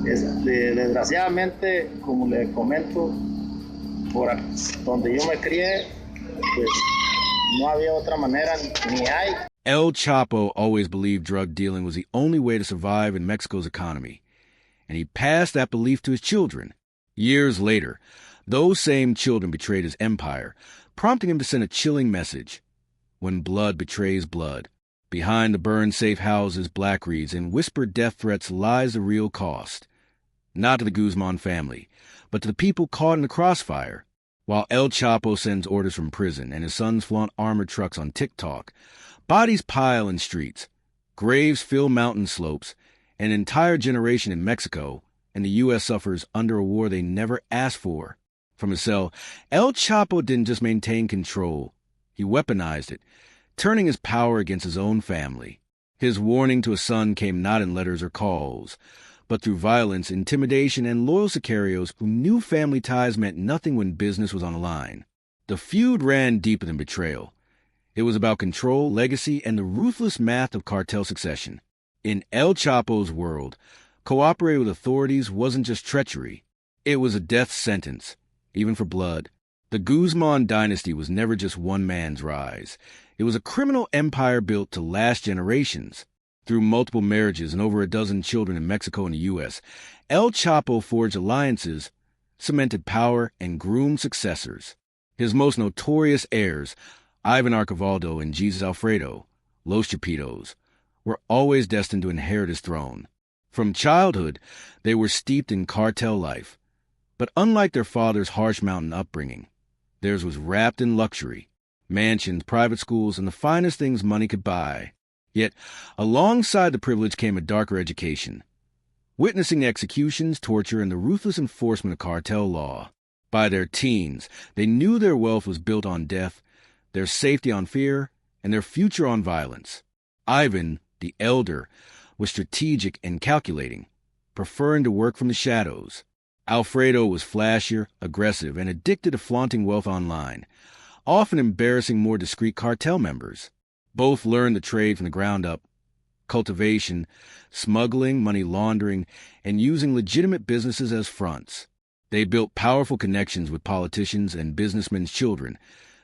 Desgraciadamente, como le comento, por donde yo me crié, pues no había otra manera, ni hay. El Chapo always believed drug dealing was the only way to survive in Mexico's economy, and he passed that belief to his children. Years later, those same children betrayed his empire, prompting him to send a chilling message. When blood betrays blood, behind the burned safe houses, blackreeds, and whispered death threats lies the real cost. Not to the Guzman family, but to the people caught in the crossfire. While El Chapo sends orders from prison and his sons flaunt armored trucks on TikTok, bodies pile in streets, graves fill mountain slopes, an entire generation in Mexico, and the U.S. suffers under a war they never asked for. From his cell, El Chapo didn't just maintain control. He weaponized it, turning his power against his own family. His warning to his son came not in letters or calls, but through violence, intimidation, and loyal sicarios who knew family ties meant nothing when business was on the line. The feud ran deeper than betrayal. It was about control, legacy, and the ruthless math of cartel succession. In El Chapo's world, cooperating with authorities wasn't just treachery. It was a death sentence, even for blood. The Guzman dynasty was never just one man's rise. It was a criminal empire built to last generations. Through multiple marriages and over a dozen children in Mexico and the U.S., El Chapo forged alliances, cemented power, and groomed successors. His most notorious heirs, Ivan Archivaldo and Jesus Alfredo, Los Chapitos, were always destined to inherit his throne. From childhood, they were steeped in cartel life. But unlike their father's harsh mountain upbringing, theirs was wrapped in luxury, mansions, private schools, and the finest things money could buy. Yet, alongside the privilege came a darker education, witnessing the executions, torture, and the ruthless enforcement of cartel law. By their teens, they knew their wealth was built on death, their safety on fear, and their future on violence. Ivan, the elder, was strategic and calculating, preferring to work from the shadows. Alfredo was flashier, aggressive, and addicted to flaunting wealth online, often embarrassing more discreet cartel members. Both learned the trade from the ground up: cultivation, smuggling, money laundering, and using legitimate businesses as fronts. They built powerful connections with politicians and businessmen's children,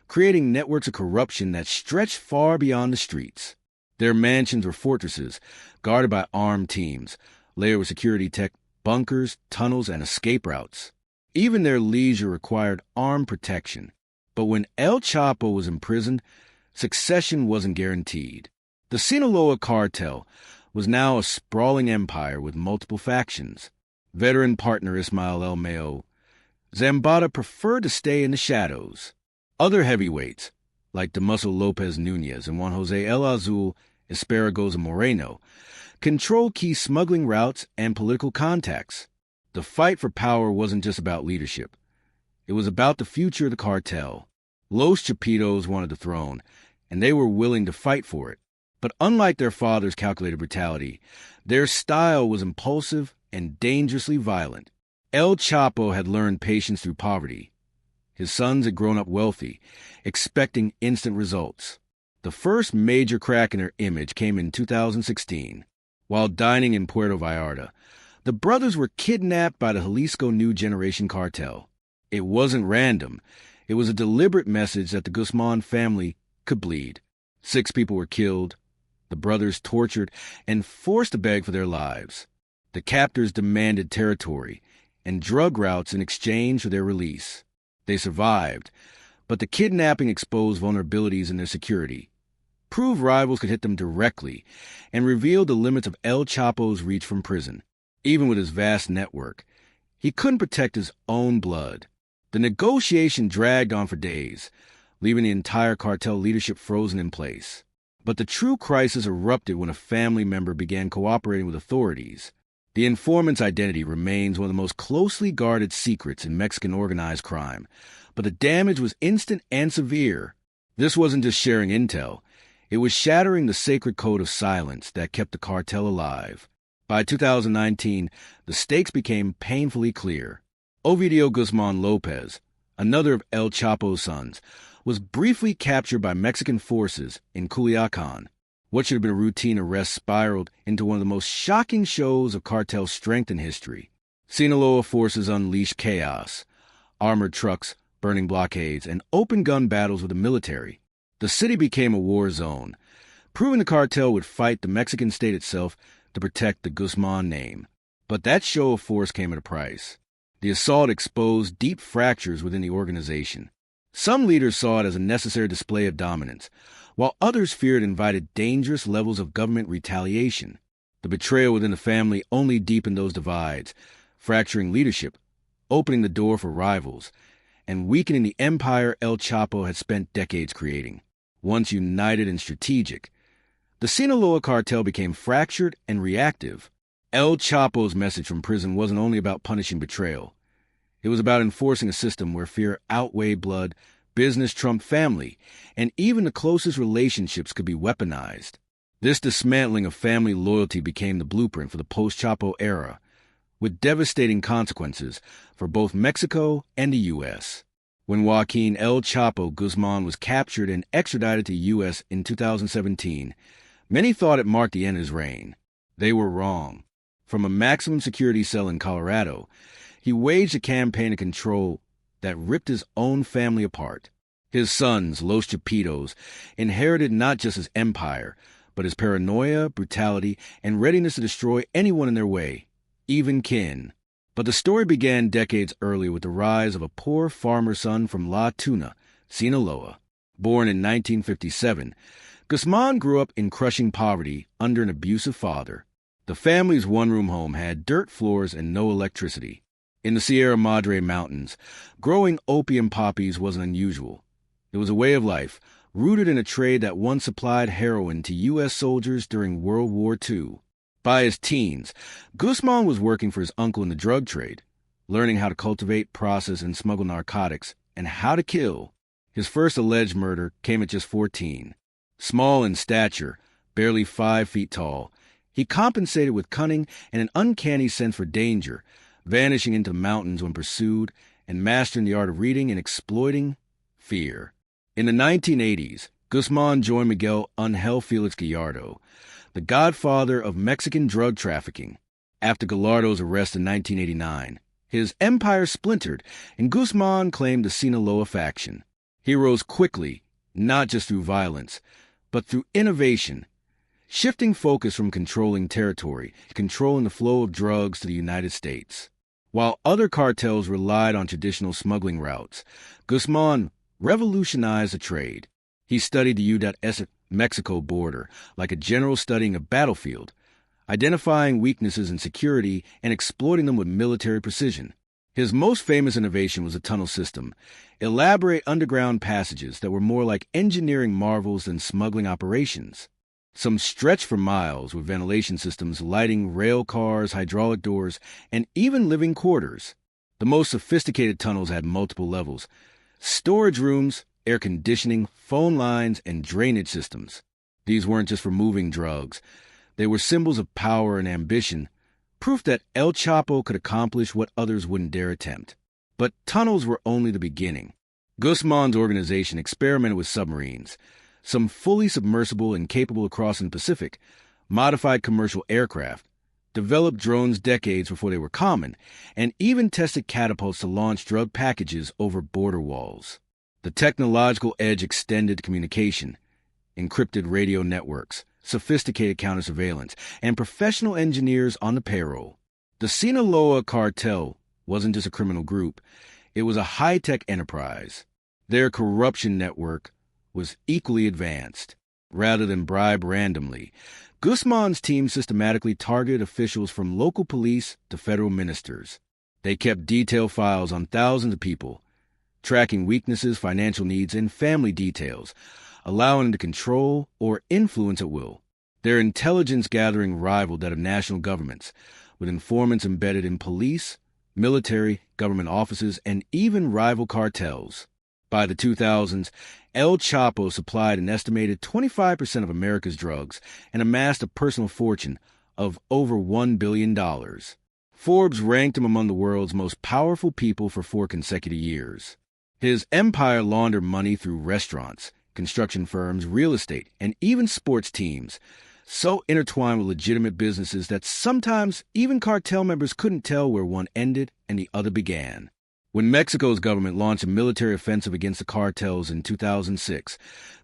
creating networks of corruption that stretched far beyond the streets. Their mansions were fortresses, guarded by armed teams, layered with security tech, bunkers, tunnels, and escape routes. Even their leisure required armed protection. But when El Chapo was imprisoned, succession wasn't guaranteed. The Sinaloa cartel was now a sprawling empire with multiple factions. Veteran partner Ismael El Mayo Zambada preferred to stay in the shadows. Other heavyweights, like Damaso Lopez Nunez and Juan Jose El Azul Esparagoza Moreno, controlled key smuggling routes and political contacts. The fight for power wasn't just about leadership. It was about the future of the cartel. Los Chapitos wanted the throne, and they were willing to fight for it. But unlike their father's calculated brutality, their style was impulsive and dangerously violent. El Chapo had learned patience through poverty. His sons had grown up wealthy, expecting instant results. The first major crack in their image came in 2016. While dining in Puerto Vallarta, the brothers were kidnapped by the Jalisco New Generation cartel. It wasn't random. It was a deliberate message that the Guzman family could bleed. 6 people were killed, the brothers tortured, and forced to beg for their lives. The captors demanded territory and drug routes in exchange for their release. They survived, but the kidnapping exposed vulnerabilities in their security, proved rivals could hit them directly, and revealed the limits of El Chapo's reach from prison. Even with his vast network, he couldn't protect his own blood. The negotiation dragged on for days, leaving the entire cartel leadership frozen in place. But the true crisis erupted when a family member began cooperating with authorities. The informant's identity remains one of the most closely guarded secrets in Mexican organized crime, but the damage was instant and severe. This wasn't just sharing intel. It was shattering the sacred code of silence that kept the cartel alive. By 2019, the stakes became painfully clear. Ovidio Guzman Lopez, another of El Chapo's sons, was briefly captured by Mexican forces in Culiacan. What should have been a routine arrest spiraled into one of the most shocking shows of cartel strength in history. Sinaloa forces unleashed chaos, armored trucks, burning blockades, and open gun battles with the military. The city became a war zone, proving the cartel would fight the Mexican state itself to protect the Guzman name. But that show of force came at a price. The assault exposed deep fractures within the organization. Some leaders saw it as a necessary display of dominance, while others feared it invited dangerous levels of government retaliation. The betrayal within the family only deepened those divides, fracturing leadership, opening the door for rivals, and weakening the empire El Chapo had spent decades creating. Once united and strategic, the Sinaloa cartel became fractured and reactive. El Chapo's message from prison wasn't only about punishing betrayal. It was about enforcing a system where fear outweighed blood, business trumped family, and even the closest relationships could be weaponized. This dismantling of family loyalty became the blueprint for the post-Chapo era, with devastating consequences for both Mexico and the U.S. When Joaquin El Chapo Guzman was captured and extradited to the U.S. in 2017, many thought it marked the end of his reign. They were wrong. From a maximum security cell in Colorado, he waged a campaign of control that ripped his own family apart. His sons, Los Chapitos, inherited not just his empire, but his paranoia, brutality, and readiness to destroy anyone in their way, even kin. But the story began decades earlier with the rise of a poor farmer son from La Tuna, Sinaloa. Born in 1957, Guzman grew up in crushing poverty under an abusive father. The family's one-room home had dirt floors and no electricity. In the Sierra Madre Mountains, growing opium poppies wasn't unusual. It was a way of life, rooted in a trade that once supplied heroin to U.S. soldiers during World War II. By his teens, Guzman was working for his uncle in the drug trade, learning how to cultivate, process, and smuggle narcotics, and how to kill. His first alleged murder came at just 14. Small in stature, barely 5 feet tall, he compensated with cunning and an uncanny sense for danger, vanishing into the mountains when pursued and mastering the art of reading and exploiting fear. In the 1980s, Guzman joined Miguel Ángel Felix Gallardo, the godfather of Mexican drug trafficking. After Gallardo's arrest in 1989, his empire splintered, and Guzman claimed the Sinaloa faction. He rose quickly, not just through violence, but through innovation, shifting focus from controlling territory to controlling the flow of drugs to the United States. While other cartels relied on traditional smuggling routes, Guzman revolutionized the trade. He studied the U.S.-Mexico border like a general studying a battlefield, identifying weaknesses in security and exploiting them with military precision. His most famous innovation was a tunnel system, elaborate underground passages that were more like engineering marvels than smuggling operations. Some stretched for miles with ventilation systems lighting rail cars, hydraulic doors, and even living quarters. The most sophisticated tunnels had multiple levels: storage rooms, air conditioning, phone lines, and drainage systems. These weren't just for moving drugs. They were symbols of power and ambition, proof that El Chapo could accomplish what others wouldn't dare attempt. But tunnels were only the beginning. Guzman's organization experimented with submarines, some fully submersible and capable of crossing the Pacific, modified commercial aircraft, developed drones decades before they were common, and even tested catapults to launch drug packages over border walls. The technological edge extended to communication, encrypted radio networks, sophisticated counter-surveillance, and professional engineers on the payroll. The Sinaloa cartel wasn't just a criminal group. It was a high-tech enterprise. Their corruption network was equally advanced. Rather than bribe randomly, Guzman's team systematically targeted officials from local police to federal ministers. They kept detailed files on thousands of people, tracking weaknesses, financial needs, and family details, allowing them to control or influence at will. Their intelligence gathering rivaled that of national governments, with informants embedded in police, military, government offices, and even rival cartels. By the 2000s, El Chapo supplied an estimated 25% of America's drugs and amassed a personal fortune of over $1 billion. Forbes ranked him among the world's most powerful people for 4 consecutive years. His empire laundered money through restaurants, construction firms, real estate, and even sports teams, so intertwined with legitimate businesses that sometimes even cartel members couldn't tell where one ended and the other began. When Mexico's government launched a military offensive against the cartels in 2006,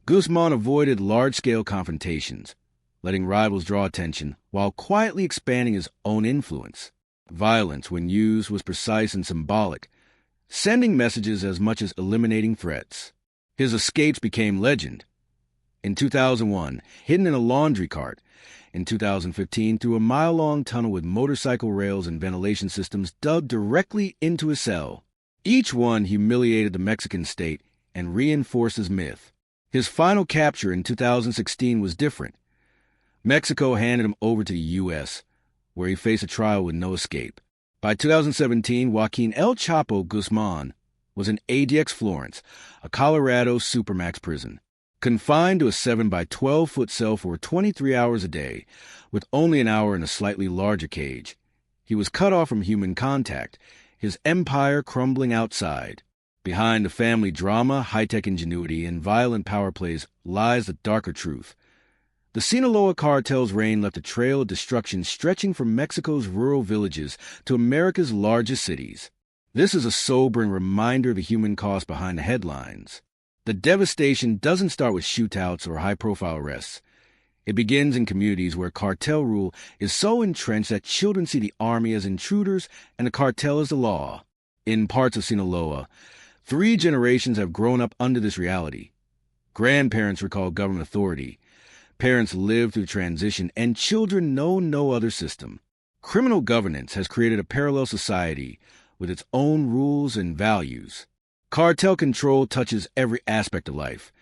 Guzman avoided large-scale confrontations, letting rivals draw attention while quietly expanding his own influence. Violence, when used, was precise and symbolic, sending messages as much as eliminating threats. His escapes became legend. In 2001, hidden in a laundry cart. In 2015, through a mile-long tunnel with motorcycle rails and ventilation systems dug directly into his cell. Each one humiliated the Mexican state and reinforced his myth. His final capture in 2016 was different. Mexico handed him over to the U.S., where he faced a trial with no escape. By 2017, Joaquin El Chapo Guzman was in ADX Florence, a Colorado supermax prison, confined to a 7 by 12-foot cell for 23 hours a day, with only an hour in a slightly larger cage. He was cut off from human contact, his empire crumbling outside. Behind the family drama, high-tech ingenuity, and violent power plays lies the darker truth. The Sinaloa cartel's reign left a trail of destruction stretching from Mexico's rural villages to America's largest cities. This is a sobering reminder of the human cost behind the headlines. The devastation doesn't start with shootouts or high-profile arrests. It begins in communities where cartel rule is so entrenched that children see the army as intruders and the cartel as the law. In parts of Sinaloa, 3 generations have grown up under this reality. Grandparents recall government authority. Parents live through transition, and children know no other system. Criminal governance has created a parallel society with its own rules and values. Cartel control touches every aspect of life,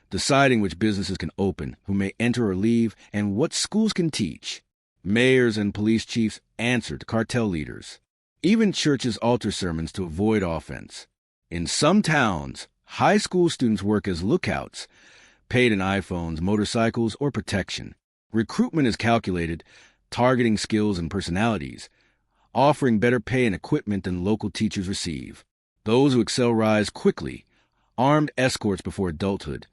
deciding which businesses can open, who may enter or leave, and what schools can teach. Mayors and police chiefs answer to cartel leaders. Even churches alter sermons to avoid offense. In some towns, high school students work as lookouts, paid in iPhones, motorcycles, or protection. Recruitment is calculated, targeting skills and personalities, offering better pay and equipment than local teachers receive. Those who excel rise quickly, armed escorts before adulthood,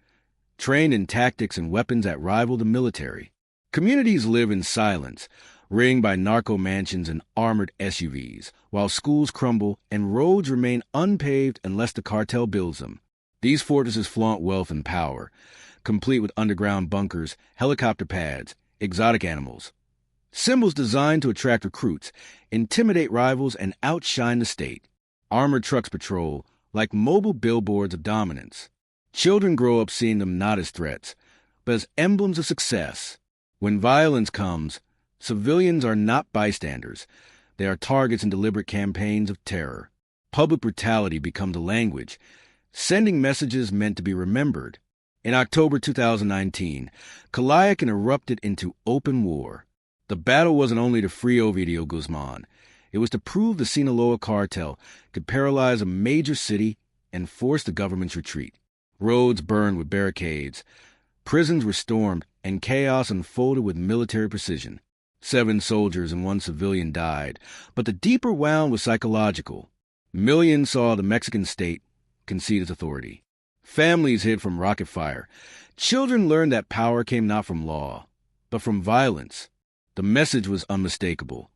trained in tactics and weapons that rival the military. Communities live in silence, ringed by narco mansions and armored SUVs, while schools crumble and roads remain unpaved unless the cartel builds them. These fortresses flaunt wealth and power, complete with underground bunkers, helicopter pads, exotic animals. Symbols designed to attract recruits, intimidate rivals, and outshine the state. Armored trucks patrol, like mobile billboards of dominance. Children grow up seeing them not as threats, but as emblems of success. When violence comes, civilians are not bystanders. They are targets in deliberate campaigns of terror. Public brutality becomes a language, sending messages meant to be remembered. In October 2019, Calayacan erupted into open war. The battle wasn't only to free Ovidio Guzman. It was to prove the Sinaloa cartel could paralyze a major city and force the government's retreat. Roads burned with barricades, prisons were stormed, and chaos unfolded with military precision. 7 soldiers and 1 civilian died, but the deeper wound was psychological. Millions saw the Mexican state concede its authority. Families hid from rocket fire. Children learned that power came not from law, but from violence. The message was unmistakable.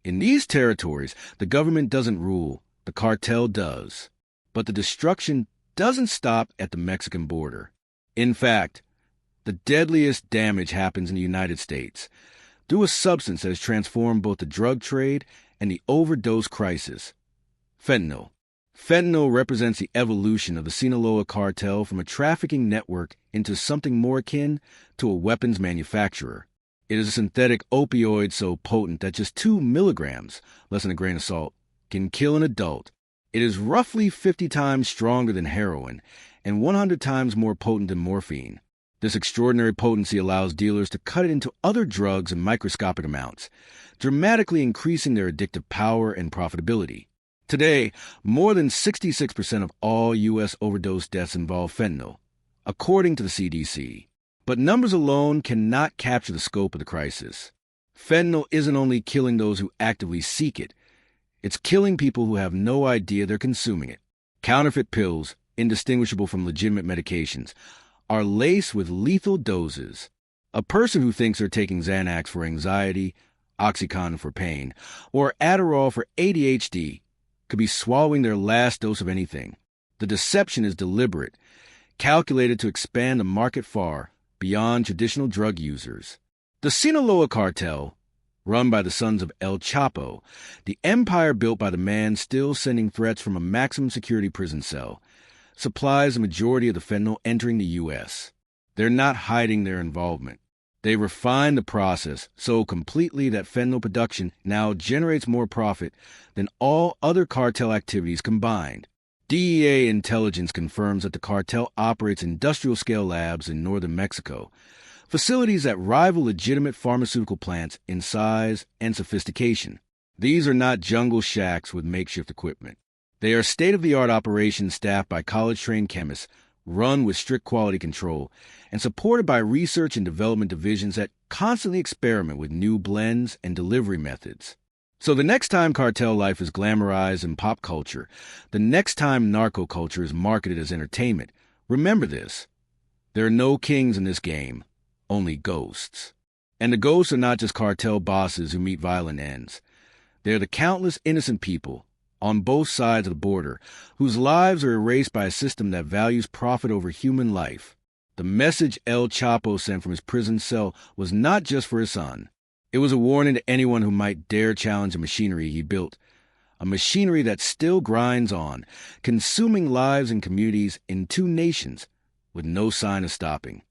In these territories, the government doesn't rule, the cartel does. But the destruction doesn't stop at the Mexican border. In fact, the deadliest damage happens in the United States, through a substance that has transformed both the drug trade and the overdose crisis: fentanyl. Fentanyl represents the evolution of the Sinaloa cartel from a trafficking network into something more akin to a weapons manufacturer. It is a synthetic opioid so potent that just 2 milligrams, less than a grain of salt, can kill an adult. It is roughly 50 times stronger than heroin and 100 times more potent than morphine. This extraordinary potency allows dealers to cut it into other drugs in microscopic amounts, dramatically increasing their addictive power and profitability. Today, more than 66% of all U.S. overdose deaths involve fentanyl, according to the CDC. But numbers alone cannot capture the scope of the crisis. Fentanyl isn't only killing those who actively seek it, it's killing people who have no idea they're consuming it. Counterfeit pills, indistinguishable from legitimate medications, are laced with lethal doses. A person who thinks they're taking Xanax for anxiety, Oxycontin for pain, or Adderall for ADHD could be swallowing their last dose of anything. The deception is deliberate, calculated to expand the market far beyond traditional drug users. The Sinaloa Cartel, run by the sons of El Chapo, the empire built by the man still sending threats from a maximum security prison cell, supplies the majority of the fentanyl entering the U.S. They're not hiding their involvement. They refined the process so completely that fentanyl production now generates more profit than all other cartel activities combined. DEA intelligence confirms that the cartel operates industrial-scale labs in northern Mexico, facilities that rival legitimate pharmaceutical plants in size and sophistication. These are not jungle shacks with makeshift equipment. They are state-of-the-art operations staffed by college-trained chemists, run with strict quality control, and supported by research and development divisions that constantly experiment with new blends and delivery methods. So the next time cartel life is glamorized in pop culture, the next time narco culture is marketed as entertainment, remember this. There are no kings in this game, only ghosts. And the ghosts are not just cartel bosses who meet violent ends. They're the countless innocent people on both sides of the border whose lives are erased by a system that values profit over human life. The message El Chapo sent from his prison cell was not just for his son. It was a warning to anyone who might dare challenge the machinery he built, a machinery that still grinds on, consuming lives and communities in two nations with no sign of stopping.